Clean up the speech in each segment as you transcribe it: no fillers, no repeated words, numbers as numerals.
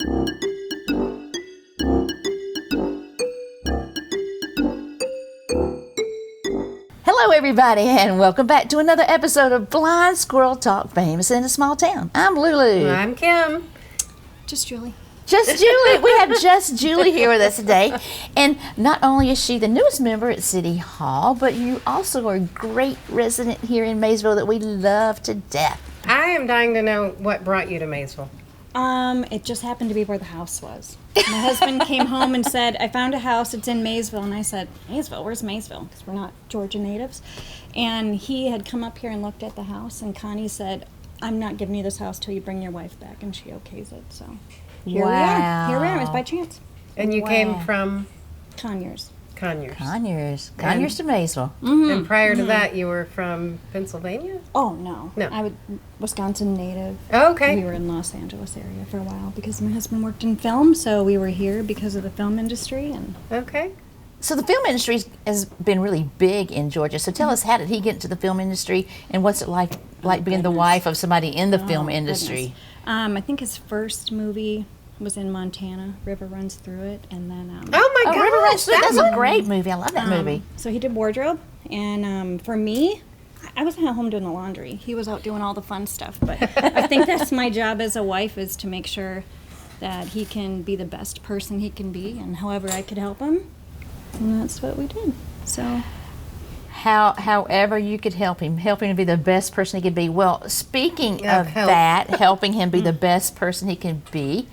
Hello, everybody, and welcome back to another episode of Blind Squirrel Talk, famous in a small town. I'm Lulu. I'm Kim. Just Julie. Just Julie. We have Just Julie here with us today. And not only is she the newest member at City Hall, but you also are a great resident here in Maysville that we love to death. I am dying to know what brought you to Maysville. It just happened to be where the house was. My husband came home and said, I found a house, it's in Maysville. And I said, Maysville? Where's Maysville? Because we're not Georgia natives. And he had come up here and looked at the house, and Connie said, I'm not giving you this house till you bring your wife back, and she okays it. So here we are. Here we are. It was by chance. And you came from? Conyers. Conyers to Maysville. Mm-hmm. And prior to that, you were from Pennsylvania? Oh, no. No. I was Wisconsin native. Oh, okay. We were in Los Angeles area for a while because my husband worked in film, so we were here because of the film industry. And Okay. So the film industry has been really big in Georgia. So tell us, how did he get into the film industry, and what's it like being the wife of somebody in the film industry? I think his first movie was in Montana. River Runs Through It, and then Oh my gosh, River Runs Through It. That's a great movie. I love that movie. so he did wardrobe, and for me, I wasn't at home doing the laundry. He was out doing all the fun stuff. But I think that's my job as a wife, is to make sure that he can be the best person he can be, and however I could help him. And that's what we did. So However you could help him to be the best person he could be. Well, speaking of help. that, helping him be the best person he can be,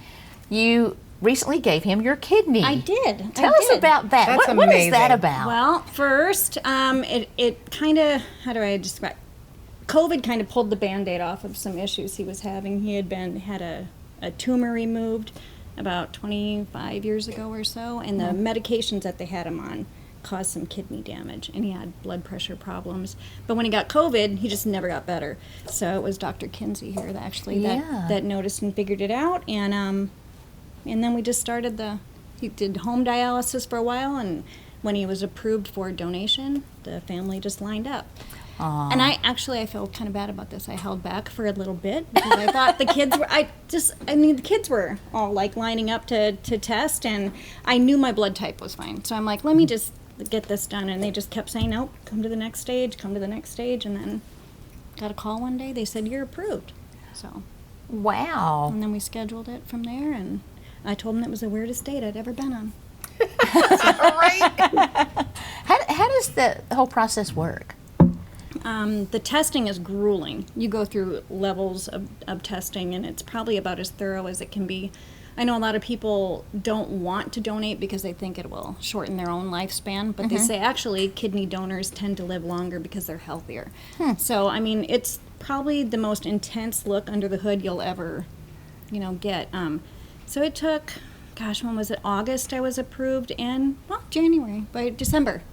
you recently gave him your kidney. I did. Tell us about that. That's What is that amazing. about? Well, first, it kind of, how do I describe? COVID kind of pulled the Band-Aid off of some issues he was having. He had a tumor removed about 25 years ago or so, and the medications that they had him on caused some kidney damage, and he had blood pressure problems. But when he got COVID, he just never got better. So it was Dr. Kinsey here that noticed and figured it out, and then we just started he did home dialysis for a while, and when he was approved for donation, the family just lined up. Aww. And I feel kind of bad about this. I held back for a little bit because I thought the kids were, the kids were all like lining up to test, and I knew my blood type was fine. So I'm like, let me just get this done. And they just kept saying, nope, come to the next stage. And then got a call one day. They said, you're approved. So. Wow. And then we scheduled it from there, and I told them it was the weirdest date I'd ever been on. All right. How does the whole process work? The testing is grueling. You go through levels of testing, and it's probably about as thorough as it can be. I know a lot of people don't want to donate because they think it will shorten their own lifespan, but they say actually kidney donors tend to live longer because they're healthier. So, it's probably the most intense look under the hood you'll ever, get. So it took, when was it? August I was approved, and, January. By December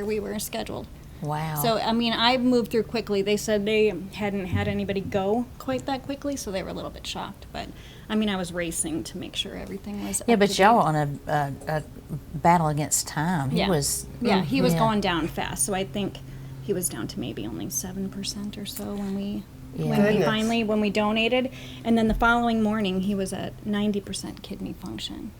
we were scheduled. Wow. So, I moved through quickly. They said they hadn't had anybody go quite that quickly, so they were a little bit shocked. But, I was racing to make sure everything was Yeah, up but to y'all date. were on a battle against time. He was going down fast. So I think he was down to maybe only 7% or so when we donated. And then the following morning, he was at 90% kidney function.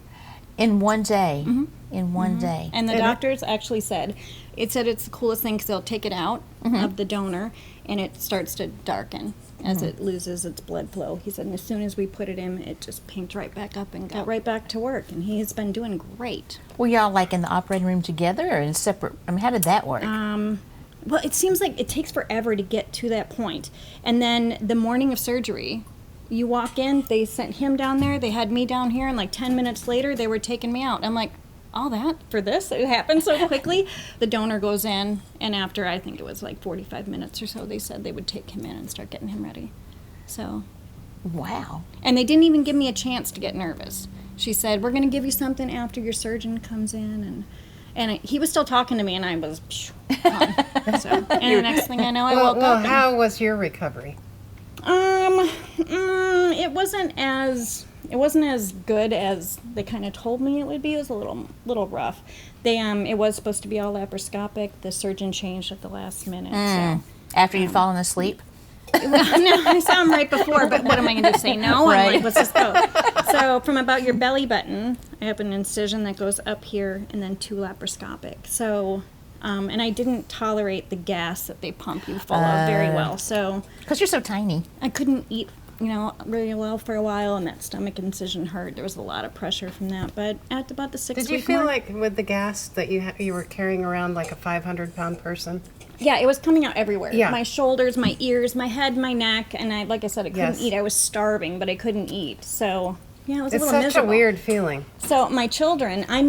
In one day. In one day. And the doctors actually said it's the coolest thing because they'll take it out of the donor, and it starts to darken as it loses its blood flow. He said, and as soon as we put it in, it just pinked right back up and got right back to work. And he has been doing great. Were y'all like in the operating room together or in separate? How did that work? Well, it seems like it takes forever to get to that point. And then the morning of surgery, you walk in, they sent him down there, they had me down here, and like 10 minutes later, they were taking me out. I'm like, all that for this? It happened so quickly. The donor goes in, and after I think it was like 45 minutes or so, they said they would take him in and start getting him ready. So. Wow. And they didn't even give me a chance to get nervous. She said, we're going to give you something after your surgeon comes in, and he was still talking to me, and I was gone. And the next thing I know, I woke up. How was your recovery? It wasn't as good as they kind of told me it would be. It was a little rough. It was supposed to be all laparoscopic. The surgeon changed at the last minute. So, After you'd fallen asleep? No, I saw him right before, but what am I going to do? Say no? I'm Right. like, what's this go? So from about your belly button, I have an incision that goes up here and then 2 laparoscopic. So, and I didn't tolerate the gas that they pump you full of very well. So Because you're so tiny. I couldn't eat, really well for a while, and that stomach incision hurt. There was a lot of pressure from that. But at about the 6 Did you week feel mark, like with the gas that you were carrying around like a 500-pound person? yeah, it was coming out everywhere. Yeah. My shoulders, my ears, my head, my neck, and I, like I said, I couldn't Yes. eat. I was starving, but I couldn't eat. So, yeah, it was a It's little such miserable. a weird feeling. So my children, I'm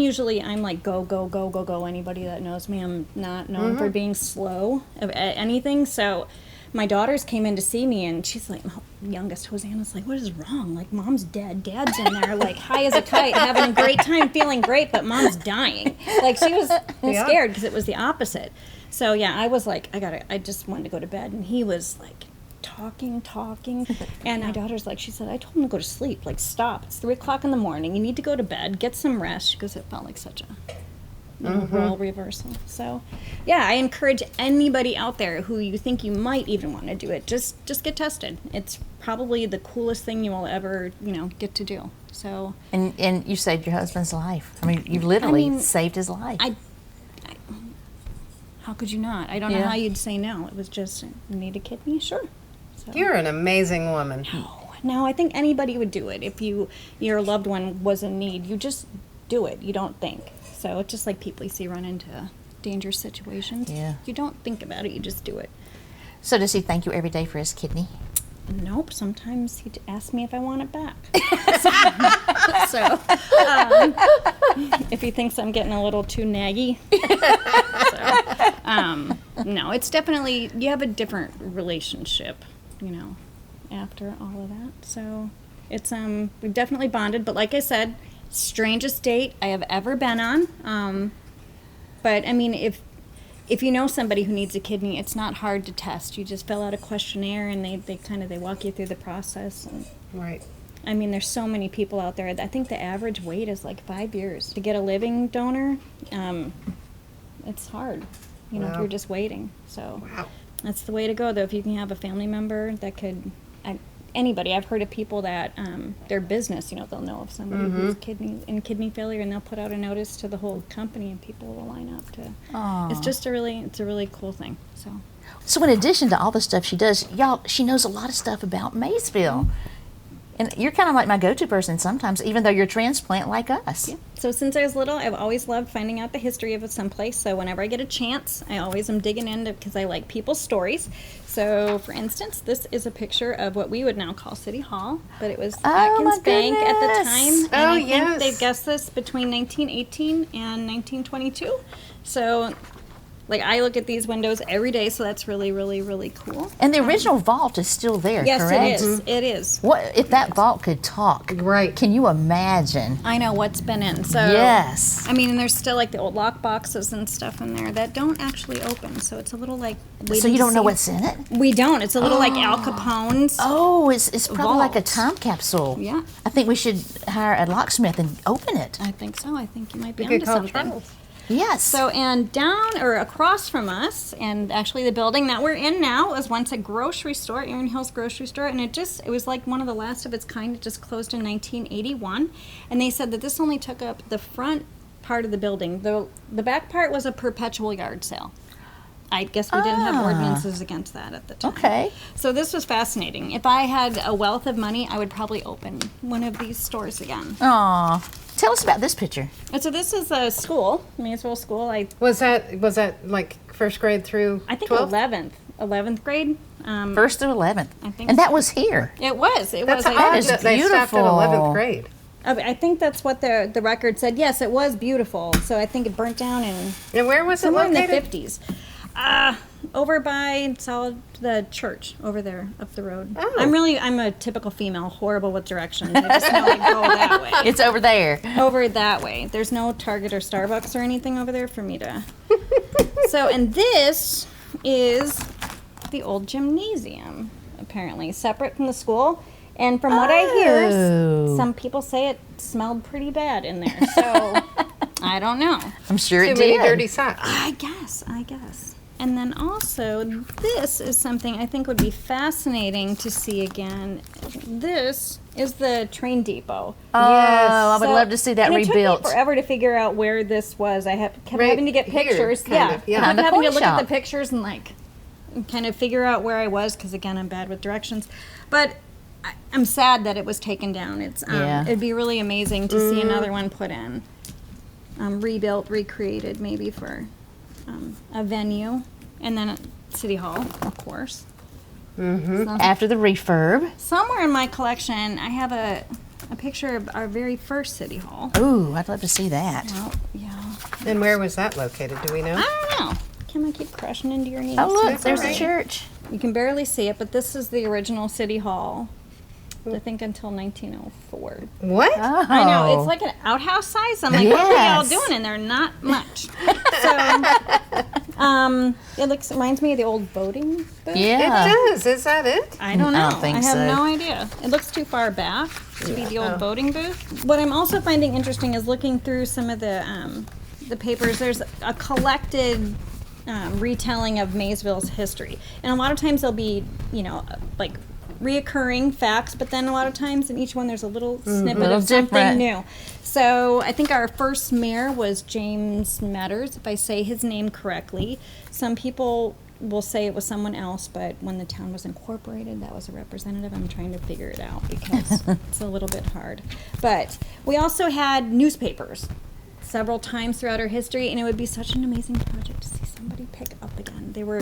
like go, go, go, go, go. Anybody that knows me, I'm not known for being slow at anything. So my daughters came in to see me, and she's like, my youngest Hosanna's like, what is wrong? Like, mom's dead. Dad's in there, like high as a kite, having a great time, feeling great, but mom's dying. Like, she was Yeah. scared because it was the opposite. So yeah, I was like, I just wanted to go to bed, and he was like talking, and my daughter's like, she said, I told him to go to sleep, like, stop, it's 3 o'clock in the morning, you need to go to bed, get some rest. She goes, it felt like such a role reversal. So yeah, I encourage anybody out there who you think you might even want to do it, just get tested. It's probably the coolest thing you will ever get to do. So And you saved your husband's life. I mean, you literally saved his life. how could you not? I don't know Yeah. how you'd say no. It was just, you need a kidney, sure. So. You're an amazing woman. No, I think anybody would do it if your loved one was in need. You just do it. You don't think. So it's just like people you see run into dangerous situations. Yeah. You don't think about it. You just do it. So does he thank you every day for his kidney? Nope. Sometimes he asks me if I want it back. so if he thinks I'm getting a little too naggy. No, it's definitely, you have a different relationship, after all of that. So it's, we've definitely bonded, but like I said, strangest date I have ever been on. But I mean, if you know somebody who needs a kidney, it's not hard to test. You just fill out a questionnaire, and they walk you through the process. And, Right. I mean, there's so many people out there. I think the average wait is like 5 years to get a living donor. It's hard, if Wow. you're just waiting. So Wow. that's the way to go, though. If you can have a family member that could, anybody. I've heard of people that their business, they'll know of somebody who's kidney failure, and they'll put out a notice to the whole company, and people will line up to. Aw. It's a really cool thing. So So in addition to all the stuff she does, y'all, she knows a lot of stuff about Maysville. And you're kind of like my go-to person sometimes, even though you're a transplant like us. yeah. So since I was little, I've always loved finding out the history of someplace. So whenever I get a chance, I always am digging into, because I like people's stories. So for instance, this is a picture of what we would now call City Hall, but it was Oh, my Atkins Bank at the goodness. time. And Oh, I think yes. they guessed this between 1918 and 1922. So like, I look at these windows every day, so that's really, really, really cool. And the original vault is still there, Yes, correct? it is. It is. What if that vault could talk? Right. Can you imagine? I know what's been in. So Yes. I mean, and there's still like the old lock boxes and stuff in there that don't actually open. So it's a little like waiting So you to don't know see. what's in it? We don't. It's a little like Al Capone's. Oh, it's probably like a Vault. time capsule. Yeah. I think we should hire a locksmith and open it. I think so. I think you might be You could onto call something. Charles. Yes. So, and down or across from us, and actually the building that we're in now was once a grocery store, Erin Hill's grocery store, and it was like one of the last of its kind. It just closed in 1981, and they said that this only took up the front part of the building. The back part was a perpetual yard sale. I guess we didn't have ordinances against that at the time. Okay. So this was fascinating. If I had a wealth of money, I would probably open one of these stores again. Aw. Tell us about this picture. And so this is a school, Maysville School. Was that like first grade through I think 12th? 11th grade. First through 11th. I think And so. that was here. It was. That's I odd think- is that they stopped at beautiful. 11th grade. I think that's what the record said. Yes, it was beautiful. So I think it burnt down in And where was it somewhere in the located? 50s. Over by the church over there up the road. Oh. I'm a typical female, horrible with directions. I just know I go that way. It's over there. Over that way. There's no Target or Starbucks or anything over there for me to. So, and this is the old gymnasium, apparently, separate from the school. And from what I hear, Oh. some people say it smelled pretty bad in there. So, I don't know. I'm sure Too it many did. dirty socks. I guess. And then also, this is something I think would be fascinating to see again. This is the train depot. Oh, I would So- love to see that and rebuilt. It took me forever to figure out where this was. I kept Right having to get here, pictures. kind of, yeah. I Behind the kept having to corn look at shop. the pictures and kind of figure out where I was because again I'm bad with directions. But I'm sad that it was taken down. Yeah. It'd be really amazing to see another one put in, rebuilt, recreated, maybe for a venue, and then at City Hall, of course. After the refurb. Somewhere in my collection, I have a picture of our very first City Hall. Ooh, I'd love to see that. Well, yeah. And where was that located? Do we know? I don't know. Can I keep crushing into your knees? Oh, look, That's there's all the right. church. You can barely see it, but this is the original City Hall. I think until 1904. What? Oh. I know, it's like an outhouse size. I'm like, what are y'all Yes. doing in there? Not much. So, it reminds me of the old boating booth. Yeah. It does. Is that it? I don't know. I don't think I have so. no idea. It looks too far back to be the old boating booth. What I'm also finding interesting is looking through some of the papers. There's a collected retelling of Maysville's history, and a lot of times there'll be, like reoccurring facts, but then a lot of times in each one there's a little snippet Little of something different. new. So I think our first mayor was James Metters, if I say his name correctly. Some people will say it was someone else, but when the town was incorporated, that was a representative. I'm trying to figure it out because it's a little bit hard. But we also had newspapers several times throughout our history, and it would be such an amazing project to see somebody pick up again. They were,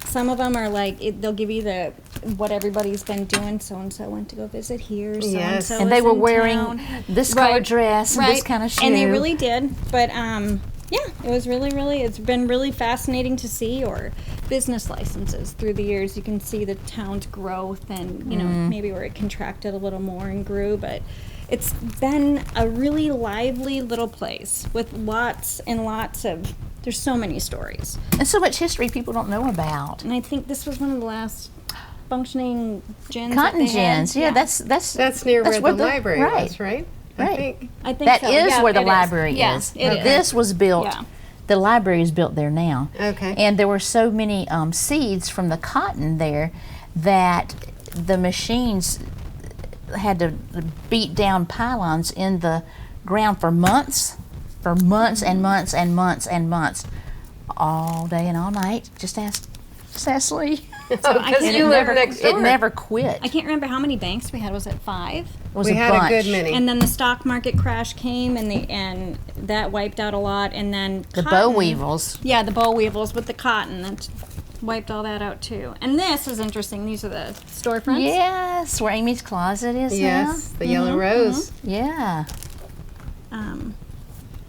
some of them are like, they'll give you what everybody's been doing. So-and-so went to go visit here, so-and-so Yes. And they is were in wearing town. this color dress and this Right. kind of shoe. And they really did. But yeah, it was really, it's been really fascinating to see, or business licenses through the years. You can see the town's growth and, maybe where it contracted a little more and grew. But it's been a really lively little place with lots and lots of, there's so many stories. And so much history people don't know about. And I think this was one of the last functioning gins. Cotton that they had. gins. Yeah, that's That's near that's where the library right. was, right? I Right. think. I think That so. is Yeah, where the it library Yeah, is. it is. This was built. Yeah. The library is built there now. Okay. And there were so many seeds from the cotton there that the machines had to beat down pylons in the ground for months and months and months and months, all day and all night. Just ask Cecily. Because can't you live remember- next door. It never quit. I can't remember how many banks we had. Was it 5? It was We a had bunch. a good many. And then the stock market crash came, and that wiped out a lot. And then The boll cotton- weevils. Yeah, the boll weevils with the cotton that wiped all that out too. And this is interesting. These are the storefronts. Yes, where Amy's closet is Yes, the yellow rose. now. Yeah.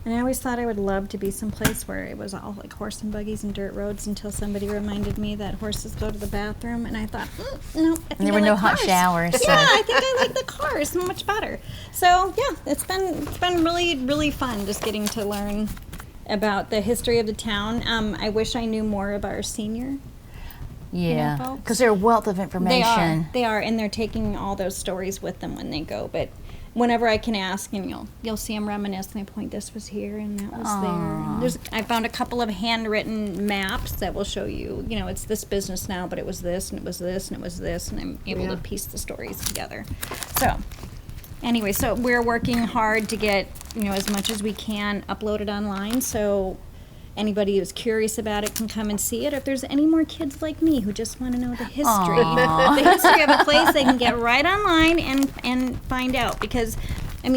And I always thought I would love to be someplace where it was all like horse and buggies and dirt roads until somebody reminded me that horses go to the bathroom, and I thought, no, I think And there I were no like hot cars. showers. So. Yeah, I think I like the cars much better. So yeah, it's been really fun just getting to learn about the history of the town. I wish I knew more about our senior. Yeah. folks. Because they're a wealth of information. They are, and they're taking all those stories with them when they go. But whenever I can ask, and you'll see them reminisce, and they point, this was here and that was there. And I found a couple of handwritten maps that will show you, it's this business now, but it was this and it was this and it was this, and I'm able to piece the stories together. So anyway, so we're working hard to get, as much as we can uploaded online, so anybody who's curious about it can come and see it. If there's any more kids like me who just want to know the history, the history of a place, they can get right online and find out. Because,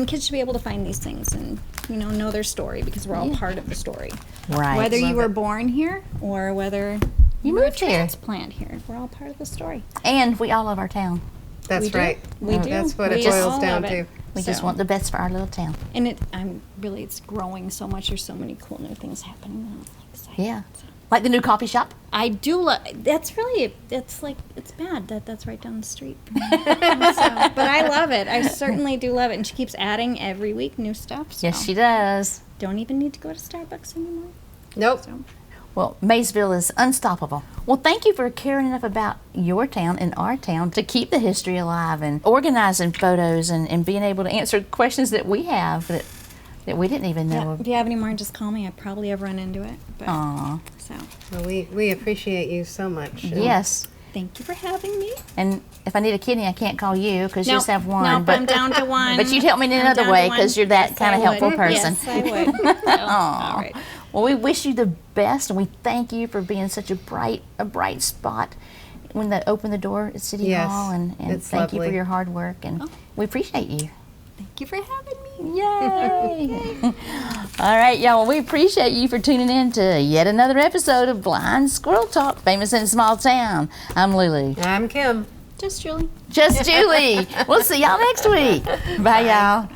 kids should be able to find these things and, know their story, because we're all part of the story. Right. Whether you Love were it. born here or whether You were a moved here. transplant here, we're all part of the story. And we all love our town. That's We do. right. We do. That's what We it boils all down love to. it. We just So- want the best for our little town. And it's growing so much. There's so many cool new things happening. I'm really excited. Yeah. Like the new coffee shop. I do love. That's really. It's like it's bad that that's right down the street. From me. But I love it. I certainly do love it. And she keeps adding every week new stuff. So Yes, she does. don't even need to go to Starbucks anymore. Nope. So Well, Maysville is unstoppable. Well, thank you for caring enough about your town and our town to keep the history alive and organizing photos and being able to answer questions that we have. That that we didn't even Yeah, know. if you have any more, just call me. I probably have run into it. But, Aw, so, Well, we appreciate you so much. And yes. thank you for having me. And if I need a kidney, I can't call you because you just have one. Nope, but I'm down to one. but you'd help me in I'm another down to way one. because you're that Yes, kind I of helpful would. person. Yes, I would. So, all right. Well, we wish you the best, and we thank you for being such a bright spot when they open the door at City Yes, Hall, and it's thank you for lovely. your hard work, and we appreciate you. Thank you for having me. Yay! All right, y'all. Well, we appreciate you for tuning in to yet another episode of Blind Squirrel Talk, famous in a small town. I'm Lulu. I'm Kim. Just Julie. Just Julie. We'll see y'all next week. Bye, y'all.